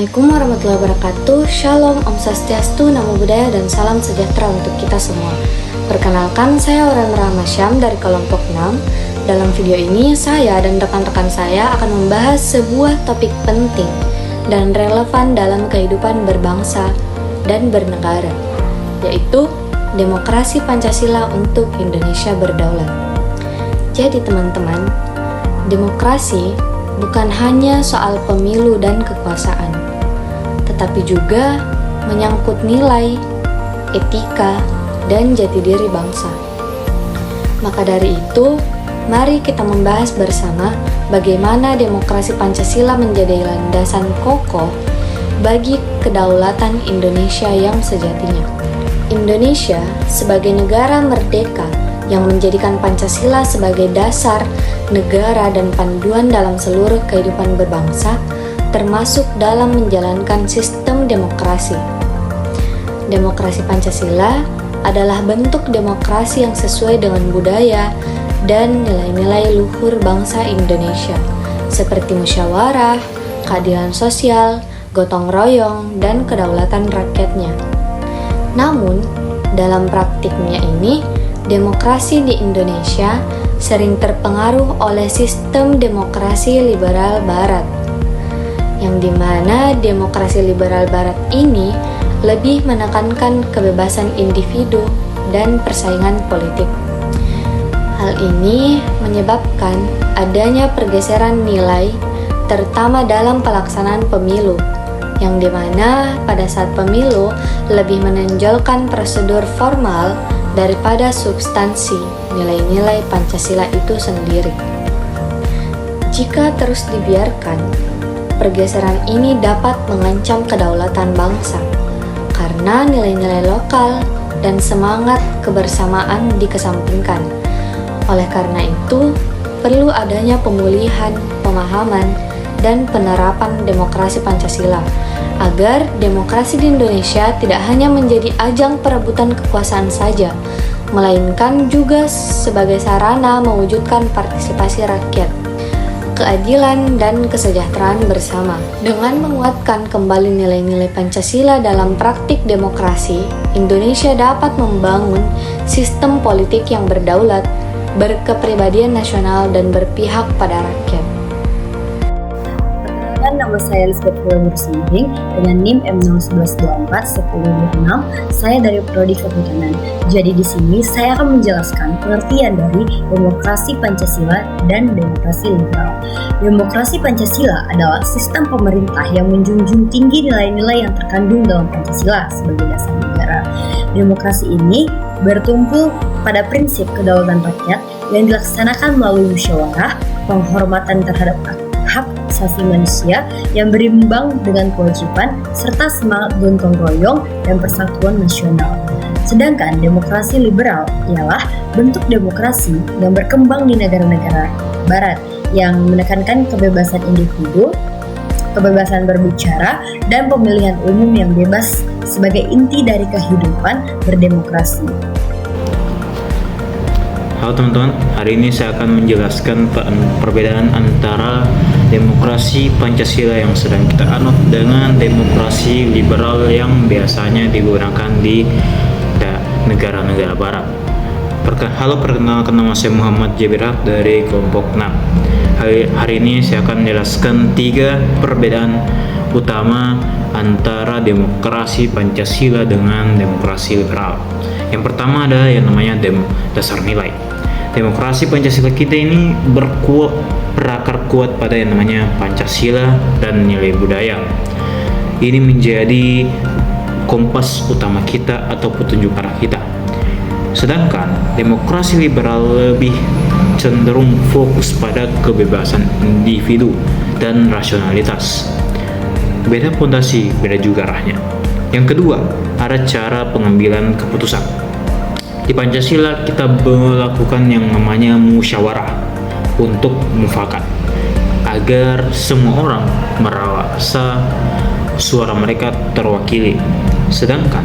Assalamualaikum warahmatullahi wabarakatuh. Shalom, Om Swastiastu, Namo Buddhaya, dan salam sejahtera untuk kita semua. Perkenalkan, saya Oren Rahmasyam dari kelompok 6. Dalam video ini, saya dan rekan-rekan saya akan membahas sebuah topik penting dan relevan dalam kehidupan berbangsa dan bernegara, yaitu demokrasi Pancasila untuk Indonesia berdaulat. Jadi teman-teman, demokrasi bukan hanya soal pemilu dan kekuasaan, tetapi juga menyangkut nilai, etika, dan jati diri bangsa. Maka dari itu, mari kita membahas bersama bagaimana demokrasi Pancasila menjadi landasan kokoh bagi kedaulatan Indonesia yang sejatinya. Indonesia sebagai negara merdeka yang menjadikan Pancasila sebagai dasar negara dan panduan dalam seluruh kehidupan berbangsa, termasuk dalam menjalankan sistem demokrasi. Demokrasi Pancasila adalah bentuk demokrasi yang sesuai dengan budaya dan nilai-nilai luhur bangsa Indonesia, seperti musyawarah, keadilan sosial, gotong royong, dan kedaulatan rakyatnya. Namun, dalam praktiknya ini, demokrasi di Indonesia sering terpengaruh oleh sistem demokrasi liberal barat, yang dimana demokrasi liberal barat ini lebih menekankan kebebasan individu dan persaingan politik. Hal ini menyebabkan adanya pergeseran nilai, terutama dalam pelaksanaan pemilu, yang dimana pada saat pemilu lebih menonjolkan prosedur formal daripada substansi nilai-nilai Pancasila itu sendiri. Jika terus dibiarkan, pergeseran ini dapat mengancam kedaulatan bangsa karena nilai-nilai lokal dan semangat kebersamaan dikesampingkan. Oleh karena itu, perlu adanya pemulihan, pemahaman, dan penerapan demokrasi Pancasila agar demokrasi di Indonesia tidak hanya menjadi ajang perebutan kekuasaan saja, melainkan juga sebagai sarana mewujudkan partisipasi rakyat, keadilan, dan kesejahteraan bersama. Dengan menguatkan kembali nilai-nilai Pancasila dalam praktik demokrasi, Indonesia dapat membangun sistem politik yang berdaulat, berkepribadian nasional, dan berpihak pada rakyat. Nama saya Elizabeth Wulandari dengan NIM M011241026. Saya dari Prodi Kehutanan. Jadi di sini saya akan menjelaskan pengertian dari demokrasi Pancasila dan demokrasi liberal. Demokrasi Pancasila adalah sistem pemerintah yang menjunjung tinggi nilai-nilai yang terkandung dalam Pancasila sebagai dasar negara. Demokrasi ini bertumpu pada prinsip kedaulatan rakyat yang dilaksanakan melalui musyawarah, penghormatan terhadap hak asasi manusia yang berimbang dengan kewajiban, serta semangat gotong royong dan persatuan nasional. Sedangkan demokrasi liberal ialah bentuk demokrasi yang berkembang di negara-negara barat yang menekankan kebebasan individu, kebebasan berbicara, dan pemilihan umum yang bebas sebagai inti dari kehidupan berdemokrasi. Halo teman-teman, hari ini saya akan menjelaskan perbedaan antara demokrasi Pancasila yang sedang kita anut dengan demokrasi liberal yang biasanya digunakan di negara-negara barat. Halo, perkenalkan, nama saya Muhammad Jabirat dari kelompok 6. Hari ini saya akan menjelaskan 3 perbedaan utama antara demokrasi Pancasila dengan demokrasi liberal. Yang pertama ada yang namanya dasar nilai. Demokrasi Pancasila kita ini berakar kuat pada yang namanya Pancasila dan nilai budaya. Ini menjadi kompas utama kita atau petunjuk arah kita. Sedangkan demokrasi liberal lebih cenderung fokus pada kebebasan individu dan rasionalitas. Beda fondasi, beda juga arahnya. Yang kedua, ada cara pengambilan keputusan. Di Pancasila kita melakukan yang namanya musyawarah untuk mufakat agar semua orang merasa suara mereka terwakili. Sedangkan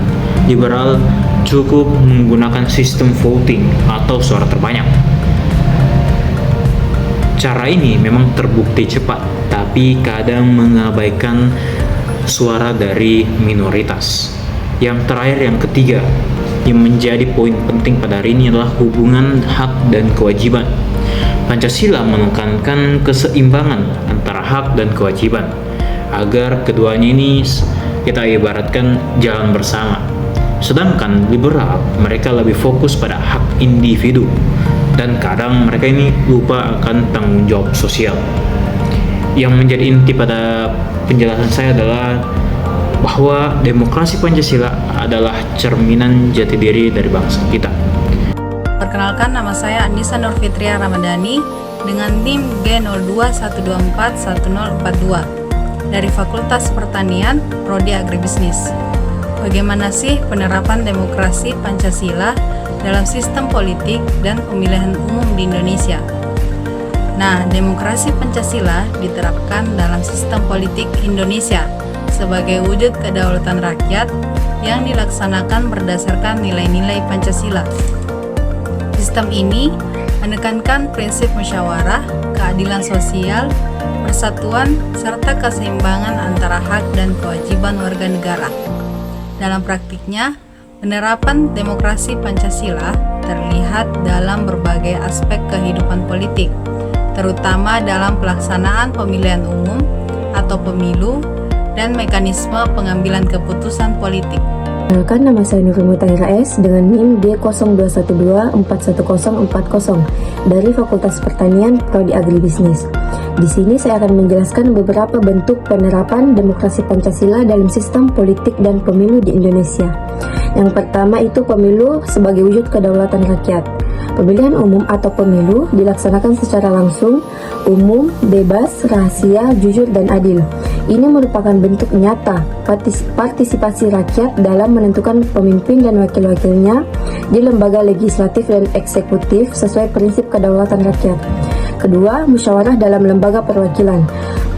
liberal cukup menggunakan sistem voting atau suara terbanyak. Cara ini memang terbukti cepat, tapi kadang mengabaikan suara dari minoritas. Yang terakhir, yang ketiga, yang menjadi poin penting pada hari ini adalah hubungan hak dan kewajiban. Pancasila menekankan keseimbangan antara hak dan kewajiban agar keduanya ini kita ibaratkan jalan bersama. Sedangkan liberal, mereka lebih fokus pada hak individu dan kadang mereka ini lupa akan tanggung jawab sosial. Yang menjadi inti pada penjelasan saya adalah bahwa demokrasi Pancasila adalah cerminan jati diri dari bangsa kita. Perkenalkan, nama saya Anissa Nurfitria Ramadhani dengan NIM G0212411042 dari Fakultas Pertanian, Prodi Agribisnis. Bagaimana sih penerapan demokrasi Pancasila dalam sistem politik dan pemilihan umum di Indonesia? Nah, demokrasi Pancasila diterapkan dalam sistem politik Indonesia sebagai wujud kedaulatan rakyat yang dilaksanakan berdasarkan nilai-nilai Pancasila. Sistem ini menekankan prinsip musyawarah, keadilan sosial, persatuan, serta keseimbangan antara hak dan kewajiban warga negara. Dalam praktiknya, penerapan demokrasi Pancasila terlihat dalam berbagai aspek kehidupan politik, terutama dalam pelaksanaan pemilihan umum atau pemilu dan mekanisme pengambilan keputusan politik. Perkenalkan, nama saya Nurul Mutahira S dengan NIM D0212411040 dari Fakultas Pertanian, Prodi Agribisnis. Di sini saya akan menjelaskan beberapa bentuk penerapan demokrasi Pancasila dalam sistem politik dan pemilu di Indonesia. Yang pertama itu pemilu sebagai wujud kedaulatan rakyat. Pemilihan umum atau pemilu dilaksanakan secara langsung, umum, bebas, rahasia, jujur, dan adil. Ini merupakan bentuk nyata partisipasi rakyat dalam menentukan pemimpin dan wakil-wakilnya di lembaga legislatif dan eksekutif sesuai prinsip kedaulatan rakyat. Kedua, musyawarah dalam lembaga perwakilan.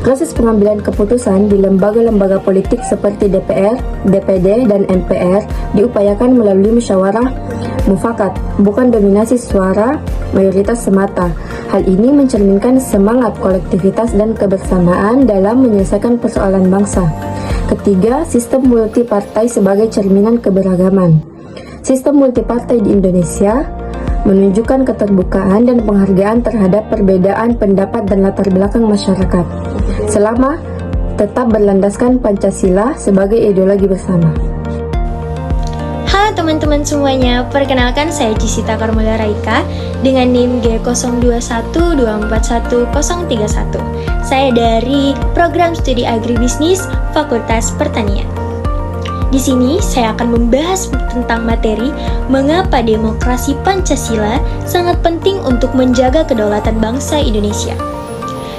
Proses pengambilan keputusan di lembaga-lembaga politik seperti DPR, DPD, dan MPR diupayakan melalui musyawarah mufakat, bukan dominasi suara mayoritas semata. Hal ini mencerminkan semangat kolektivitas dan kebersamaan dalam menyelesaikan persoalan bangsa. Ketiga, sistem multipartai sebagai cerminan keberagaman. Sistem multipartai di Indonesia menunjukkan keterbukaan dan penghargaan terhadap perbedaan pendapat dan latar belakang masyarakat, selama tetap berlandaskan Pancasila sebagai ideologi bersama. Halo teman-teman semuanya, perkenalkan saya Cisita Karmela Raika dengan NIM G0212411031. Saya dari Program Studi Agribisnis Fakultas Pertanian. Di sini saya akan membahas tentang materi mengapa demokrasi Pancasila sangat penting untuk menjaga kedaulatan bangsa Indonesia.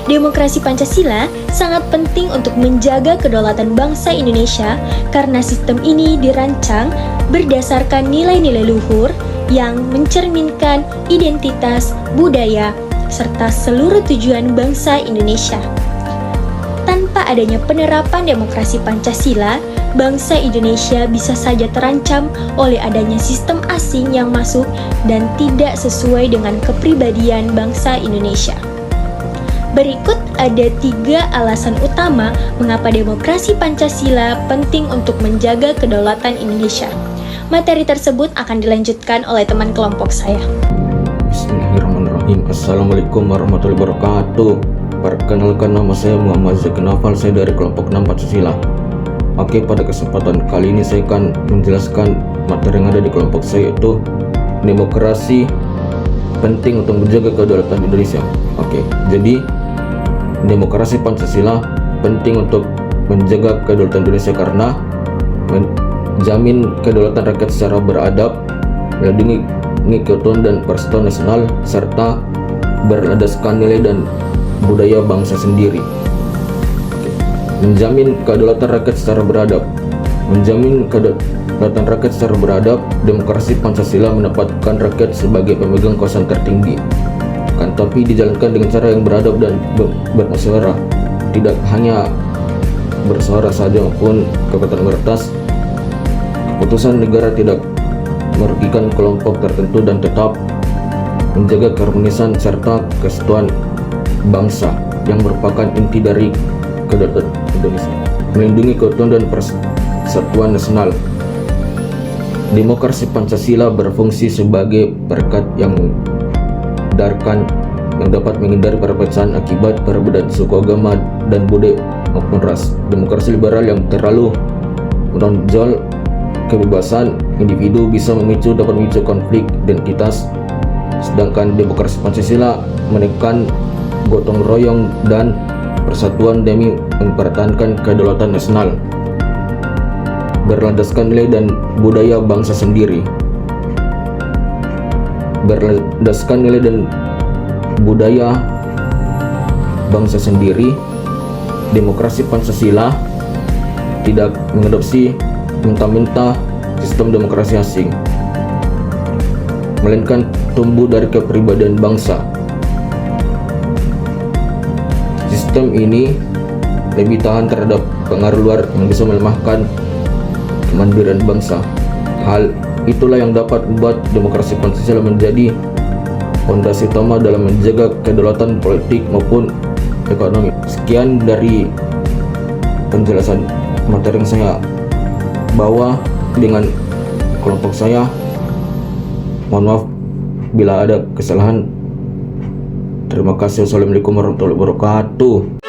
Demokrasi Pancasila sangat penting untuk menjaga kedaulatan bangsa Indonesia karena sistem ini dirancang berdasarkan nilai-nilai luhur yang mencerminkan identitas, budaya, serta seluruh tujuan bangsa Indonesia. Tanpa adanya penerapan demokrasi Pancasila, bangsa Indonesia bisa saja terancam oleh adanya sistem asing yang masuk dan tidak sesuai dengan kepribadian bangsa Indonesia. Berikut ada 3 alasan utama mengapa demokrasi Pancasila penting untuk menjaga kedaulatan Indonesia. Materi tersebut akan dilanjutkan oleh teman kelompok saya. Bismillahirrahmanirrahim. Assalamualaikum warahmatullahi wabarakatuh. Perkenalkan, nama saya Muhammad Zaki Nafal, saya dari kelompok 6 Pancasila. Oke, pada kesempatan kali ini saya akan menjelaskan materi yang ada di kelompok saya, yaitu demokrasi penting untuk menjaga kedaulatan Indonesia. Oke, jadi demokrasi Pancasila penting untuk menjaga kedaulatan Indonesia karena menjamin kedaulatan rakyat secara beradab, melindungi keutuhan dan persatuan nasional, serta berlandaskan nilai dan budaya bangsa sendiri. Menjamin kedaulatan rakyat secara beradab. Menjamin kedaulatan rakyat secara beradab, demokrasi Pancasila menempatkan rakyat sebagai pemegang kekuasaan tertinggi. Kan tapi dijalankan dengan cara yang beradab dan bermusyawarah. Tidak hanya bersuara saja maupun kekuatan mayoritas. Keputusan negara tidak merugikan kelompok tertentu dan tetap menjaga keharmonisan serta kesatuan bangsa yang merupakan inti dari kedaulatan Indonesia. melindungi keutuhan dan persatuan nasional. Demokrasi Pancasila berfungsi sebagai perekat yang dapat menghindari perpecahan akibat perbedaan suku, agama, dan budaya maupun ras. Demokrasi liberal yang terlalu menonjol kebebasan individu dapat memicu konflik identitas, sedangkan demokrasi Pancasila menekan gotong royong dan persatuan demi mempertahankan kedaulatan nasional, berlandaskan nilai dan budaya bangsa sendiri. Berlandaskan nilai dan budaya bangsa sendiri, demokrasi Pancasila tidak mengadopsi mentah-mentah sistem demokrasi asing, melainkan tumbuh dari kepribadian bangsa. Sistem ini lebih tahan terhadap pengaruh luar yang bisa melemahkan kemandirian bangsa. Hal itulah yang dapat membuat demokrasi Pancasila menjadi fondasi utama dalam menjaga kedaulatan politik maupun ekonomi. Sekian dari penjelasan materi yang saya bawa dengan kelompok saya. Mohon maaf bila ada kesalahan. Terima kasih. Wassalamualaikum warahmatullahi wabarakatuh.